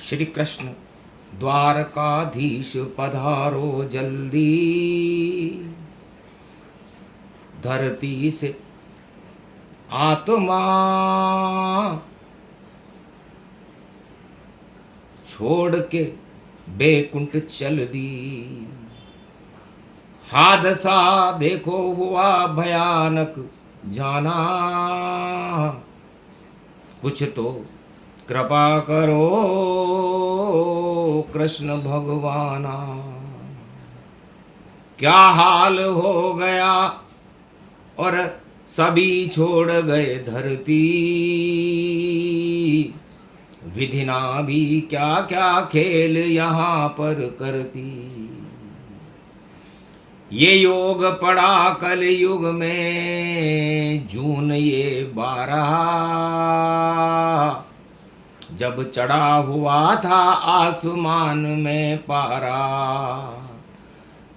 श्री कृष्ण द्वारकाधीश पधारो जल्दी, धरती से आत्मा छोड़ के बैकुंठ चल दी। हादसा देखो हुआ भयानक जाना, कुछ तो कृपा करो कृष्ण भगवाना। क्या हाल हो गया और सभी छोड़ गए धरती, विधिना भी क्या क्या खेल यहाँ पर करती। ये योग पड़ा कल युग में जून ये 12, जब चढ़ा हुआ था आसमान में पारा।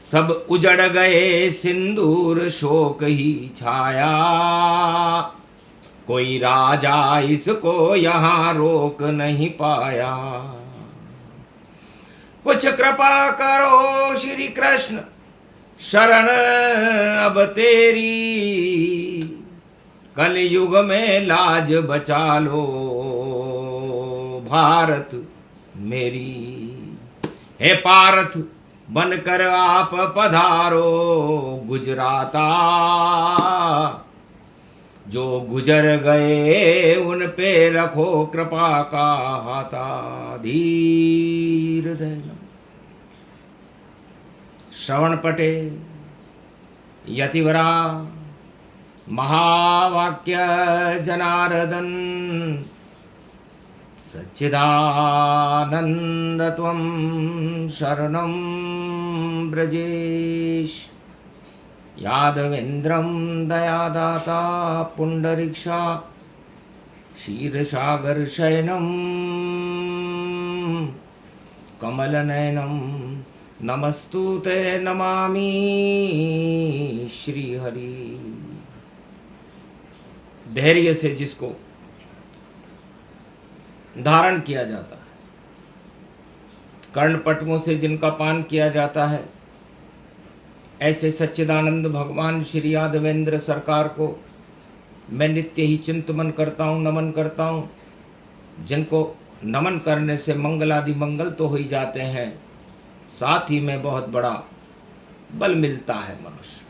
सब उजड़ गए सिंदूर शोक ही छाया, कोई राजा इसको यहाँ रोक नहीं पाया। कुछ कृपा करो श्री कृष्ण शरण अब तेरी, कल युग में लाज बचा लो भारत मेरी। हे पार्थ बनकर आप पधारो गुजराता, जो गुजर गए उन पे रखो कृपा का हाथा। धीर धैर्य श्रवण पटे यतिवरा महावाक्य जनार्दन, सच्चिदानंद त्वं शरणं ब्रजेश। यादवेन्द्रं दयादाता पुंडरीक्षा, क्षीरसागर शयनं कमलनयनं नमस्तुते नमामि श्रीहरि। धैर्य से जिसको धारण किया जाता है, कर्णपटुओं से जिनका पान किया जाता है, ऐसे सच्चिदानंद भगवान श्री यादवेंद्र सरकार को मैं नित्य ही चिंतन करता हूँ, नमन करता हूँ। जिनको नमन करने से मंगल आदि मंगल तो हो ही जाते हैं, साथ ही में बहुत बड़ा बल मिलता है मनुष्य।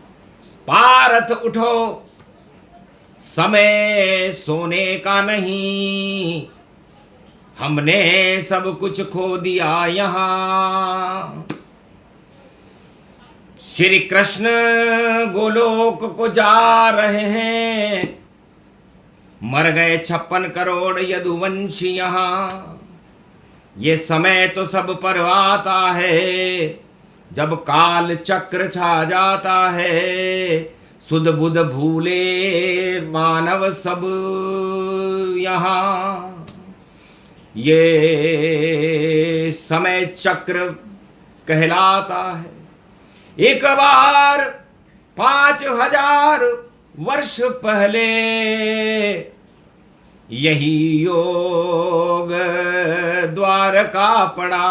पारथ उठो, समय सोने का नहीं, हमने सब कुछ खो दिया यहाँ। श्री कृष्ण गोलोक को जा रहे हैं, मर गए 56 करोड़ यदुवंशी यहाँ। ये समय तो सब पर आता है, जब काल चक्र छा जाता है। सुध बुध भूले मानव सब यहाँ, ये समय चक्र कहलाता है। एक बार 5000 वर्ष पहले यही योग द्वारका पड़ा,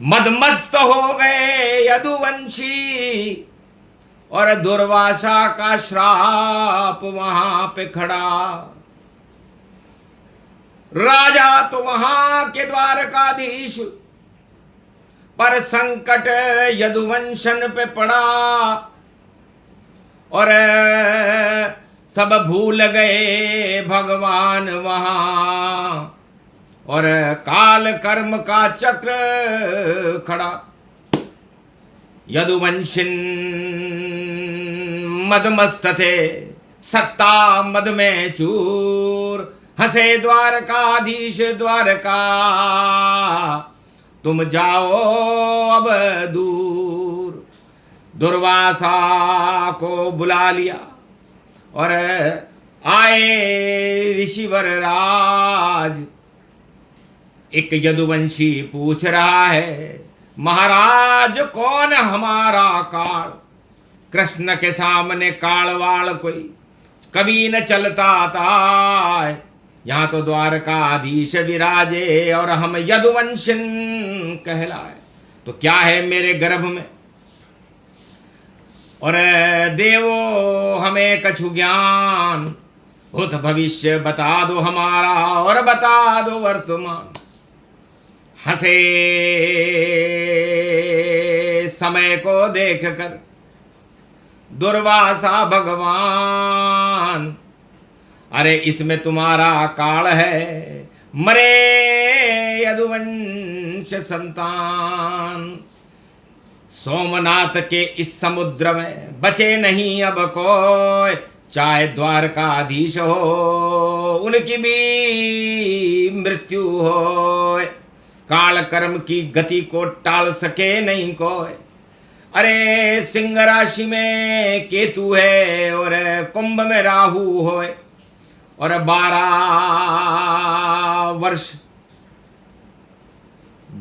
मदमस्त हो गए यदुवंशी और दुर्वासा का श्राप वहां पे खड़ा। राजा तो वहां के द्वारकाधीश, पर संकट यदुवंशन पे पड़ा और सब भूल गए भगवान वहां, और काल कर्म का चक्र खड़ा। यदुवंशिन मदमस्त थे, सत्ता मद में चूर, हंसे द्वारकाधीश द्वारका, तुम जाओ अब दूर। दुर्वासा को बुला लिया और आए ऋषिवर राज। एक यदुवंशी पूछ रहा है, महाराज कौन हमारा काल? कृष्ण के सामने काल वाल कोई कभी न चलता था। यहाँ तो द्वारकाधीश विराजे और हम यदुवंशन कहलाए। तो क्या है मेरे गर्भ में, और देवो हमें कछु ज्ञान, भूत भविष्य बता दो हमारा और बता दो वर्तमान। हंसे समय को देख कर दुर्वासा भगवान, अरे इसमें तुम्हारा काल है, मरे यदुवंश संतान। सोमनाथ के इस समुद्र में बचे नहीं अब कोई, चाहे द्वारकाधीश हो उनकी भी मृत्यु हो। काल कर्म की गति को टाल सके नहीं कोई। अरे सिंह राशि में केतु है और कुंभ में राहु होए, और 12 वर्ष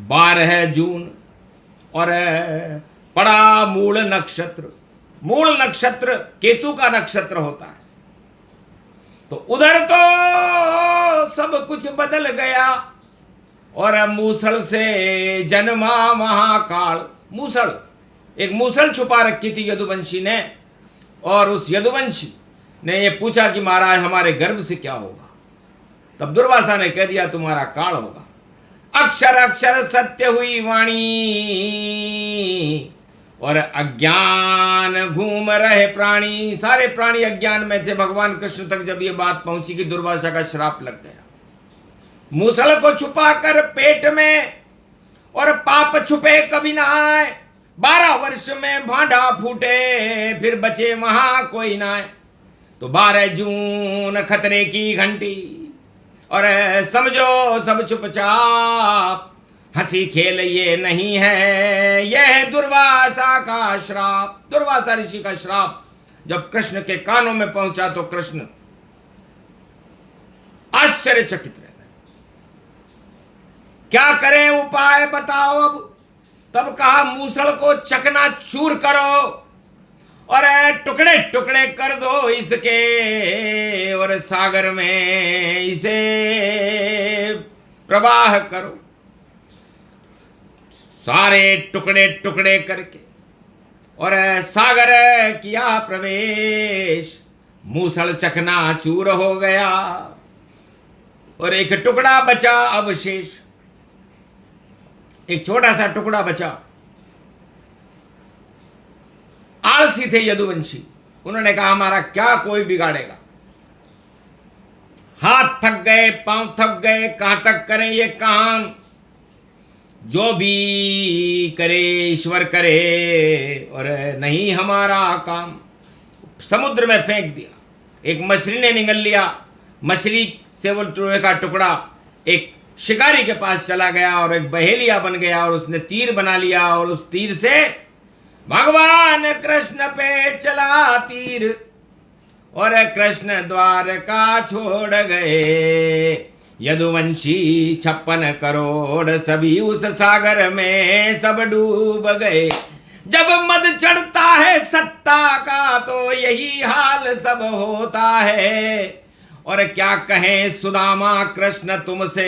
12 जून, और पड़ा मूल नक्षत्र। मूल नक्षत्र केतु का नक्षत्र होता है। तो उधर तो सब कुछ बदल गया, और मूसल से जन्मा महाकाल। मूसल, एक मूसल छुपा रखी थी यदुवंशी ने, और उस यदुवंशी ने ये पूछा कि महाराज हमारे गर्भ से क्या होगा। तब दुर्वासा ने कह दिया तुम्हारा काल होगा। अक्षर अक्षर सत्य हुई वाणी, और अज्ञान घूम रहे प्राणी। सारे प्राणी अज्ञान में थे। भगवान कृष्ण तक जब ये बात पहुंची कि दुर्वासा का श्राप लग गया। मूसल को छुपा कर पेट में, और पाप छुपे कभी ना आए। 12 वर्ष में भांडा फूटे, फिर बचे वहां कोई ना आए। तो 12 जून खतरे की घंटी, और समझो सब चुपचाप। हंसी खेल ये नहीं है, यह है दुर्वासा का श्राप। दुर्वासा ऋषि का श्राप जब कृष्ण के कानों में पहुंचा तो कृष्ण आश्चर्यचकित रह गए। क्या करें, उपाय बताओ अब। तब कहा मूसल को चकनाचूर करो, और टुकड़े टुकड़े कर दो इसके, और सागर में इसे प्रवाह करो। सारे टुकड़े टुकड़े करके और सागर किया प्रवेश। मूसल चकनाचूर हो गया, और एक टुकड़ा बचा अवशेष। एक छोटा सा टुकड़ा बचा। आलसी थे यदुवंशी। उन्होंने कहा हमारा क्या कोई बिगाड़ेगा। हाथ थक गए, पांव थक गए, कहां तक करें ये काम। जो भी करे ईश्वर करे, और नहीं हमारा काम। समुद्र में फेंक दिया। एक मछली ने निगल लिया। मछली से वो लोहे का टुकड़ा एक शिकारी के पास चला गया, और एक बहेलिया बन गया, और उसने तीर बना लिया, और उस तीर से भगवान कृष्ण पे चला तीर, और कृष्ण द्वारका छोड़ गए। यदुवंशी 56 करोड़ सभी उस सागर में सब डूब गए। जब मद चढ़ता है सत्ता का तो यही हाल सब होता है। और क्या कहें सुदामा कृष्ण तुमसे,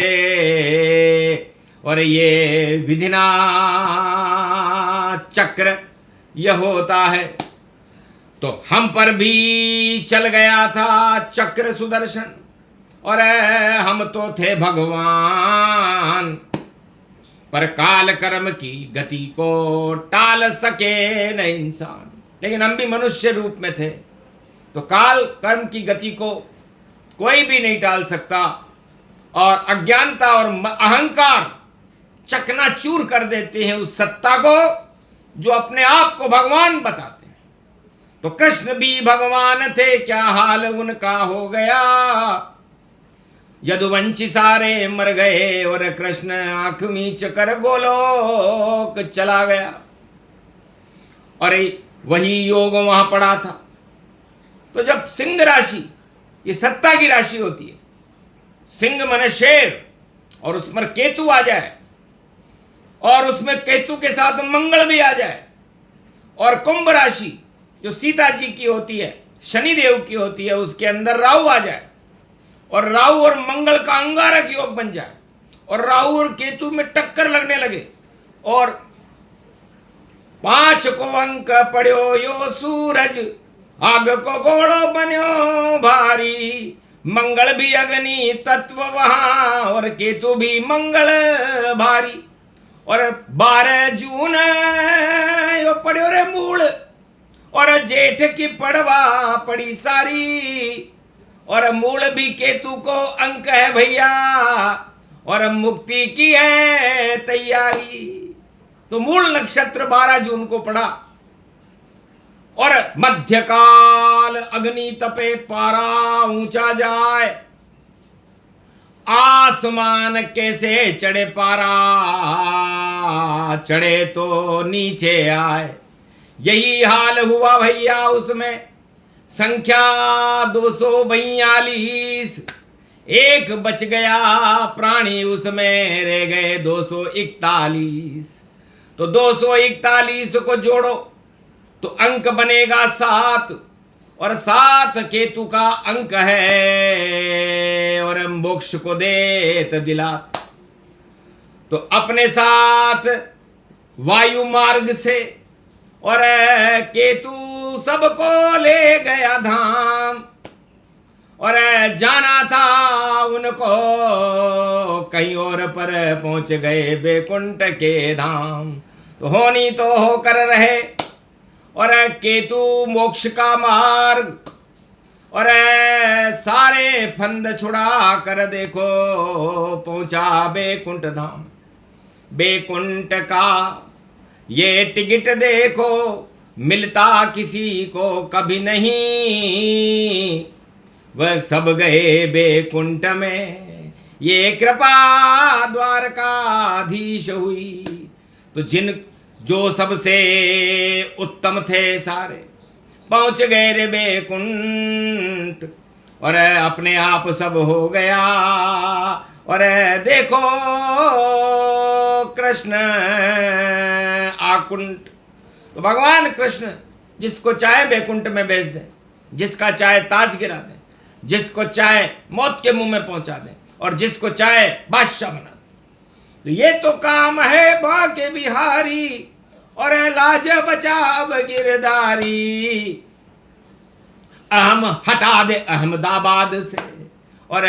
और ये विधिना चक्र यह होता है। तो हम पर भी चल गया था चक्र सुदर्शन, और हम तो थे भगवान, पर काल कर्म की गति को टाल सके न इंसान। लेकिन हम भी मनुष्य रूप में थे, तो काल कर्म की गति को कोई भी नहीं टाल सकता। और अज्ञानता और अहंकार चकनाचूर कर देते हैं उस सत्ता को जो अपने आप को भगवान बताते हैं। तो कृष्ण भी भगवान थे, क्या हाल उनका हो गया। यदुवंशी सारे मर गए, और कृष्ण आंख मीच कर गोलोक चला गया। और वही योग वहां पड़ा था। तो जब सिंह राशि, ये सत्ता की राशि होती है, सिंह मन शेर, और उस पर केतु आ जाए, और उसमें केतु के साथ मंगल भी आ जाए, और कुंभ राशि जो सीता जी की होती है, शनिदेव की होती है, उसके अंदर राहु आ जाए, और राहु और मंगल का अंगारक योग बन जाए और राहु और केतु में टक्कर लगने लगे और 5 को अंक पढ़ो यो सूरज आग को घोड़ो बन्यो भारी, मंगल भी अग्नि तत्व वहां और केतु भी मंगल भारी। और 12 जून यो पढ़ो रे मूल और जेठ की पड़वा पड़ी सारी, और मूल भी केतु को अंक है भैया और मुक्ति की है तैयारी। तो मूल नक्षत्र 12 जून को पड़ा और मध्यकाल अग्नि तपे पारा ऊंचा जाए, आसमान कैसे चढ़े पारा चढ़े तो नीचे आए। यही हाल हुआ भैया उसमें, संख्या 242, एक बच गया प्राणी उसमें रह गए 241। तो 241 को जोड़ो तो अंक बनेगा 7 और 7 केतु का अंक है और मोक्ष को देत दिला। तो अपने साथ वायु मार्ग से और केतु सबको ले गया धाम और जाना था उनको कहीं और पर पहुंच गए बैकुंठ के धाम। तो होनी तो होकर रहे और केतु मोक्ष का मार्ग और सारे फंद छुड़ा कर देखो पहुंचा बैकुंठ धाम। बैकुंठ का ये टिकट देखो मिलता किसी को कभी नहीं, वह सब गए बैकुंठ में ये कृपा द्वारकाधीश हुई। तो जो सबसे उत्तम थे सारे पहुंच गए रे बैकुंठ और अपने आप सब हो गया। और देखो कृष्ण आकुंठ। तो भगवान कृष्ण जिसको चाहे बैकुंठ में भेज दें, जिसका चाहे ताज गिरा दें, जिसको चाहे मौत के मुंह में पहुंचा दें और जिसको चाहे बादशाह बना दें। तो ये तो काम है बांके बिहारी और लाज बचा अब गिरधारी। अहम हटा दे अहमदाबाद से और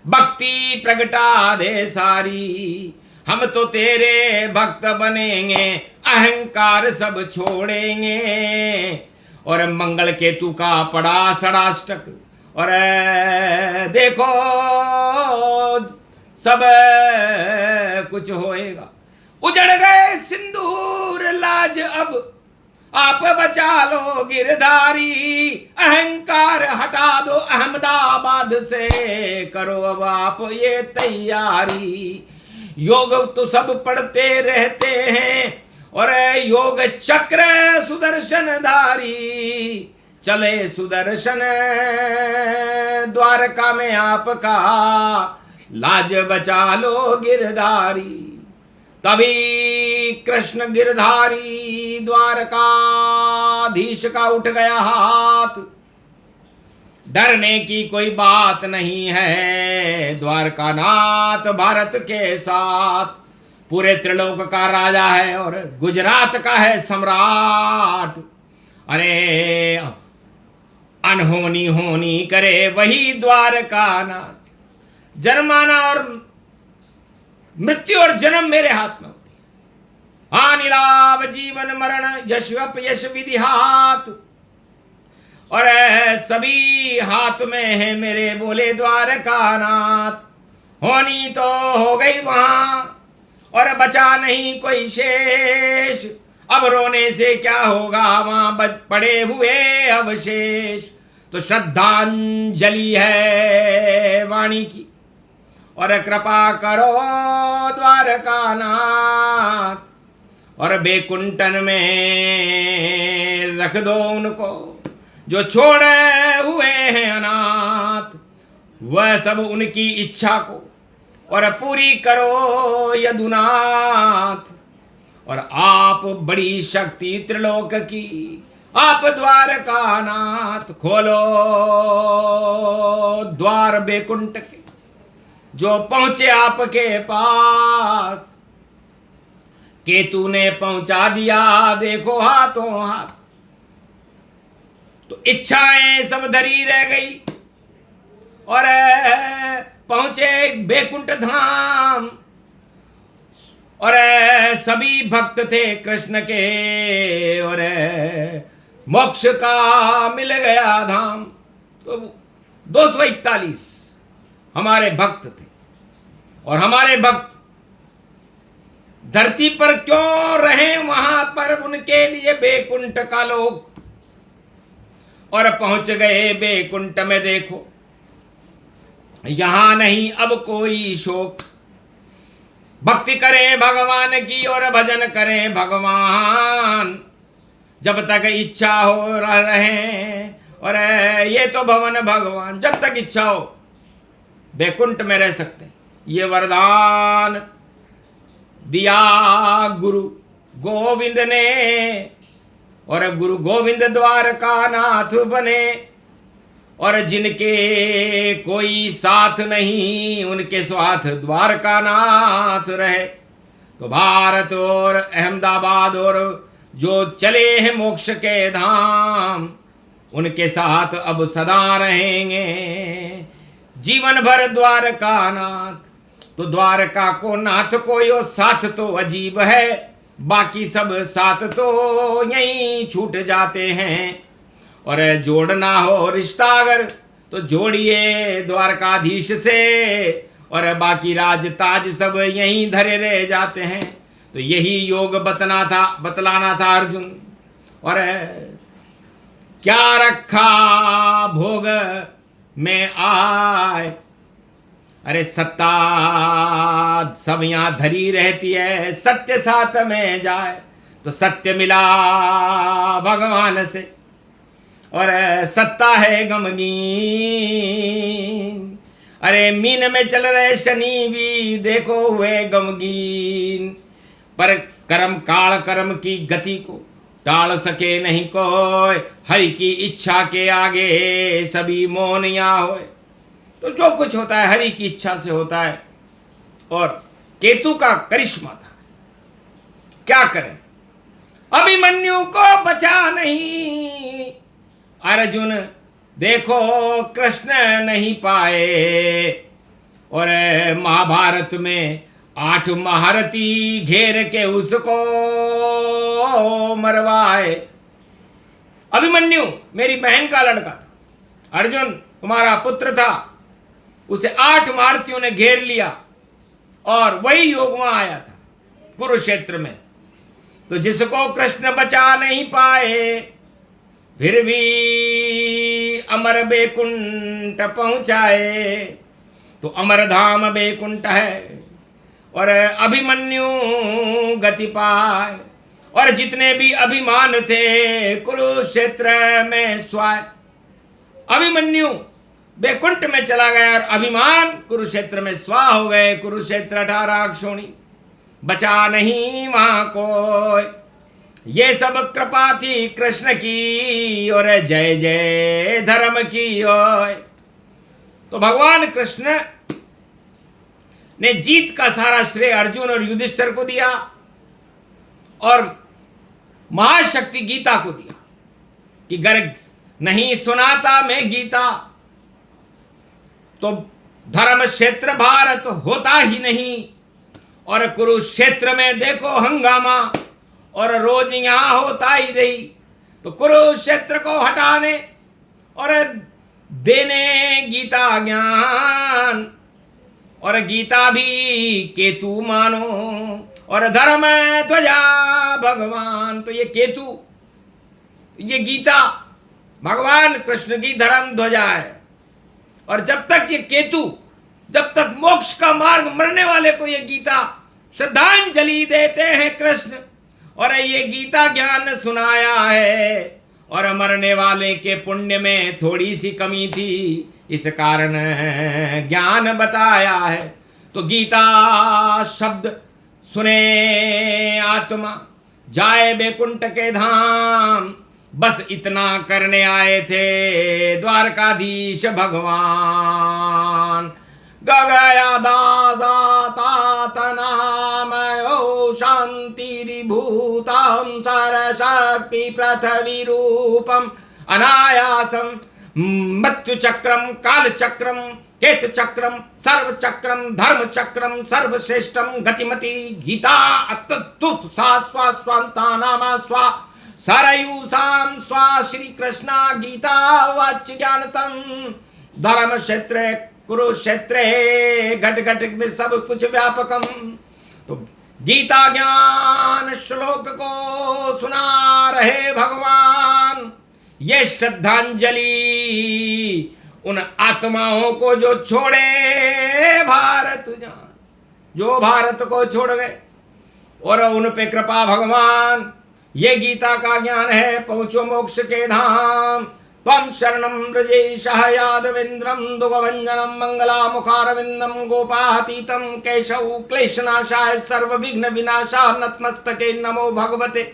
भक्ति प्रगटा दे सारी। हम तो तेरे भक्त बनेंगे अहंकार सब छोड़ेंगे। और मंगल केतु का पड़ा षडाष्टक और देखो सब कुछ होएगा। उजड़ गए सिंदूर लाज अब आप बचा लो गिरधारी। अहंकार हटा दो अहमदाबाद से, करो अब आप ये तैयारी। योग तो सब पढ़ते रहते हैं और योग चक्र सुदर्शनधारी। चले सुदर्शन द्वारका में आपका लाज बचा लो गिरधारी। तभी कृष्ण गिरधारी द्वारकाधीश का उठ गया हाथ। डरने की कोई बात नहीं है, द्वारकानाथ भारत के साथ पूरे त्रिलोक का राजा है और गुजरात का है सम्राट। अरे अनहोनी होनी करे वही द्वारकानाथ। जन्माना और मृत्यु और जन्म मेरे हाथ में होती है। हानि लाभ जीवन मरण यश अपयश विधि हाथ और सभी हाथ में है मेरे बोले द्वारकानाथ। होनी तो हो गई वहां और बचा नहीं कोई शेष। अब रोने से क्या होगा वहां पड़े हुए अवशेष। तो श्रद्धांजलि है वाणी की और कृपा करो द्वारकानाथ और बैकुंठन में रख दो उनको जो छोड़े हुए हैं अनाथ। वह सब उनकी इच्छा को और पूरी करो यदुनाथ। और आप बड़ी शक्ति त्रिलोक की आप द्वारका नाथ खोलो द्वार बैकुंठ के, जो पहुंचे आपके पास। केतु ने पहुंचा दिया देखो हाथों हाथ, तो इच्छाएं सब धरी रह गई और पहुंचे बैकुंठ धाम। और सभी भक्त थे कृष्ण के और मोक्ष का मिल गया धाम। तो 241 हमारे भक्त थे और हमारे भक्त धरती पर क्यों रहे, वहां पर उनके लिए बैकुंठ का लोक। और पहुंच गए बैकुंठ में, देखो यहां नहीं अब कोई शोक। भक्ति करें भगवान की और भजन करें भगवान, जब तक इच्छा हो रहे। और ये तो भवन भगवान, जब तक इच्छा हो बैकुंठ में रह सकते हैं। ये वरदान दिया गुरु गोविंद ने, और गुरु गोविंद द्वारका नाथ बने। और जिनके कोई साथ नहीं, उनके साथ द्वारका नाथ रहे। तो भारत और अहमदाबाद और जो चले हैं मोक्ष के धाम, उनके साथ अब सदा रहेंगे जीवन भर द्वारका नाथ। तो द्वारका को नाथ को यो साथ तो अजीब है, बाकी सब साथ तो यहीं छूट जाते हैं। और जोड़ना हो रिश्ता अगर तो जोड़िए द्वारकाधीश से, और बाकी राज ताज सब यहीं धरे रह जाते हैं। तो यही योग बतलाना था अर्जुन। और क्या रखा भोग में आए, अरे सत्ता सब यहां धरी रहती है, सत्य साथ में जाए। तो सत्य मिला भगवान से और सत्ता है गमगीन। अरे मीन में चल रहे शनि भी देखो हुए गमगीन, पर कर्म काल कर्म की गति को टाल सके नहीं कोई। हरि की इच्छा के आगे सभी मौन यहाँ होए। तो जो कुछ होता है हरि की इच्छा से होता है। और केतु का करिश्मा था, क्या करें, अभिमन्यु को बचा नहीं। अर्जुन देखो कृष्ण नहीं पाए, और महाभारत में 8 महारथी घेर के उसको मरवाए। अभिमन्यु मेरी बहन का लड़का था, अर्जुन तुम्हारा पुत्र था, उसे 8 महारथियों ने घेर लिया और वही योग वहां आया था कुरुक्षेत्र में। तो जिसको कृष्ण बचा नहीं पाए, फिर भी अमर बैकुंठ पहुंचाए। तो अमर धाम बैकुंठ है और अभिमन्यु गति पाए। और जितने भी अभिमान थे कुरुक्षेत्र में स्वाय। अभिमन्यु बैकुंठ में चला गया और अभिमान कुरुक्षेत्र में स्वा हो गए। कुरुक्षेत्र 18 अक्षोणी, बचा नहीं वहां कोई। ये सब कृपा थी कृष्ण की, और जय जय धर्म की ओय। तो भगवान कृष्ण ने जीत का सारा श्रेय अर्जुन और युधिष्ठिर को दिया और महाशक्ति गीता को दिया कि गर्ग नहीं सुनाता मैं गीता तो धर्म क्षेत्र भारत होता ही नहीं। और कुरुक्षेत्र में देखो हंगामा और रोज यहां होता ही रही। तो कुरुक्षेत्र को हटाने और देने गीता ज्ञान, और गीता भी केतु मानो और धर्म ध्वजा भगवान। तो ये केतु, ये गीता भगवान कृष्ण की धर्म ध्वजा है। और जब तक ये केतु, जब तक मोक्ष का मार्ग मरने वाले को ये गीता श्रद्धांजलि देते हैं कृष्ण, और ये गीता ज्ञान सुनाया है। और मरने वाले के पुण्य में थोड़ी सी कमी थी, इस कारण ज्ञान बताया है। तो गीता शब्द सुने आत्मा जाए बैकुंठ के धाम। बस इतना करने आए थे द्वारकाधीश भगवान। गगया दासातातनामयो शांतिरिभूतं सरशक्ति पृथ्वी रूपम अनायासम मृत्यु चक्रम काल चक्रम केतु चक्रम सर्व चक्रम धर्म चक्रम सर्वश्रेष्ठम गतिमति गीता अत्तुत सा स्वा स्वांतानामा स्वा सरयूसाम स्वा श्री कृष्णा गीता वाच्य ज्ञानतम धर्म क्षेत्र कुरुक्षेत्र घट घट में सब कुछ व्यापकम। तो गीता ज्ञान श्लोक को सुना रहे भगवान। ये श्रद्धांजलि उन आत्माओं को जो छोड़े भारत जान, जो भारत को छोड़ गए, और उन पे कृपा भगवान। ये गीता का ज्ञान है, पहुंचो मोक्ष के धाम। त्वं शरणं व्रजेशः यादवेन्द्रं दुःखभञ्जनं मङ्गलामुखारविन्दं गोपातीतं केशव क्लेशनाशाय सर्वविघ्न विनाशाय नतमस्तके नमो भगवते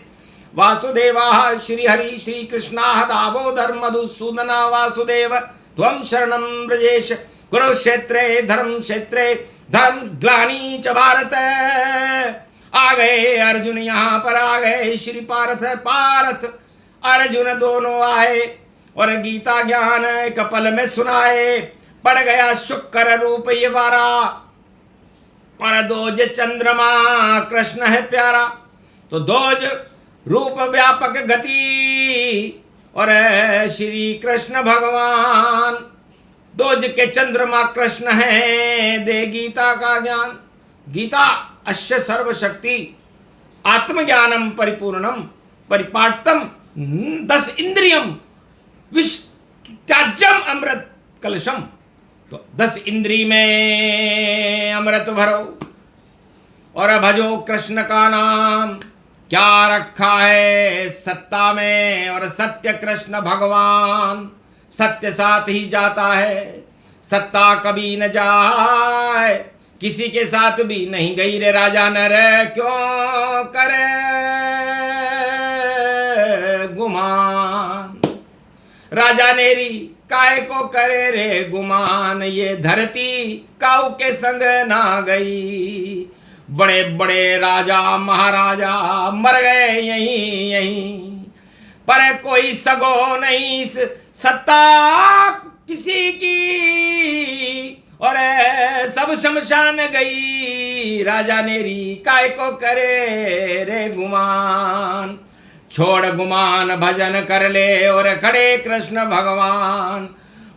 वासुदेवाय। श्रीहरि श्रीकृष्णाः दामोदर मधुसूदना वासुदेव त्वं शरणं व्रजेश। कुरुक्षेत्रे धर्मक्षेत्रे धर्म ग्लानि च भारत। आ गए अर्जुन, यहाँ पर आ गए श्री पार्थ अर्जुन दोनों आए और गीता ज्ञान कपल में सुनाए। पड़ गया शुक्र रूप ये वारा, पर दोज चंद्रमा कृष्ण है प्यारा। तो दोज रूप व्यापक गति और श्री कृष्ण भगवान। दोज के चंद्रमा कृष्ण है, दे गीता का ज्ञान। गीता अश्य सर्वशक्ति आत्मज्ञानम परिपूर्णम परिपाटतम 10 इंद्रियम विष त्याज्यम अमृत कलशम। तो 10 इंद्री में अमृत भरो और भजो कृष्ण का नाम। क्या रखा है सत्ता में, और सत्य कृष्ण भगवान। सत्य साथ ही जाता है, सत्ता कभी न जाए, किसी के साथ भी नहीं गई रे राजा नर। क्यों करे गुमान, राजा नेरी काय को करे रे गुमान। ये धरती काऊ के संग ना गई, बड़े बड़े राजा महाराजा मर गए यहीं यहीं। पर कोई सगो नहीं इस सत्ता किसी की, और सब शमशान गई। राजा नेरी काय को करे रे गुमान। छोड़ गुमान भजन कर ले और खड़े कृष्ण भगवान।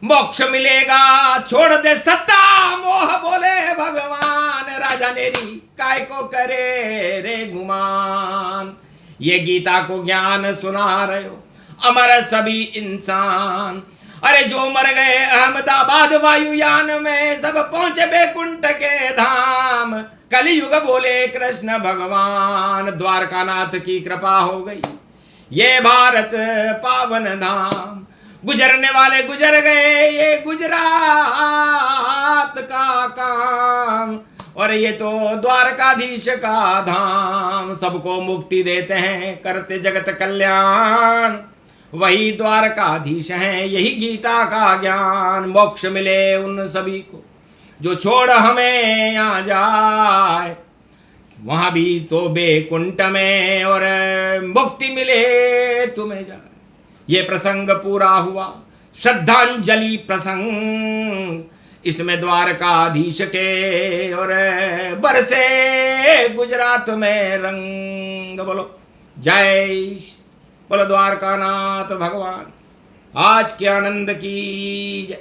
मोक्ष मिलेगा छोड़ दे सत्ता मोह बोले भगवान। राजा नेरी काय को करे रे गुमान। ये गीता को ज्ञान सुना रहे हो अमर सभी इंसान। अरे जो मर गए अहमदाबाद वायुयान में, सब पहुंचे बैकुंठ के धाम। कलयुग बोले कृष्ण भगवान। द्वारकानाथ की कृपा हो गई, ये भारत पावन धाम। गुजरने वाले गुजर गए, ये गुजरात का काम। और ये तो द्वारकाधीश का धाम। सबको मुक्ति देते हैं, करते जगत कल्याण, वही द्वारकाधीश हैं। यही गीता का ज्ञान। मोक्ष मिले उन सभी को जो छोड़ हमें यहाँ जाए, वहां भी तो बैकुंठ में, और मुक्ति मिले तुम्हें जाए। ये प्रसंग पूरा हुआ, श्रद्धांजलि प्रसंग। इसमें द्वारकाधीश के और बरसे गुजरात में रंग। बोलो जय, बोलो द्वारकानाथ भगवान। आज के आनंद की जय।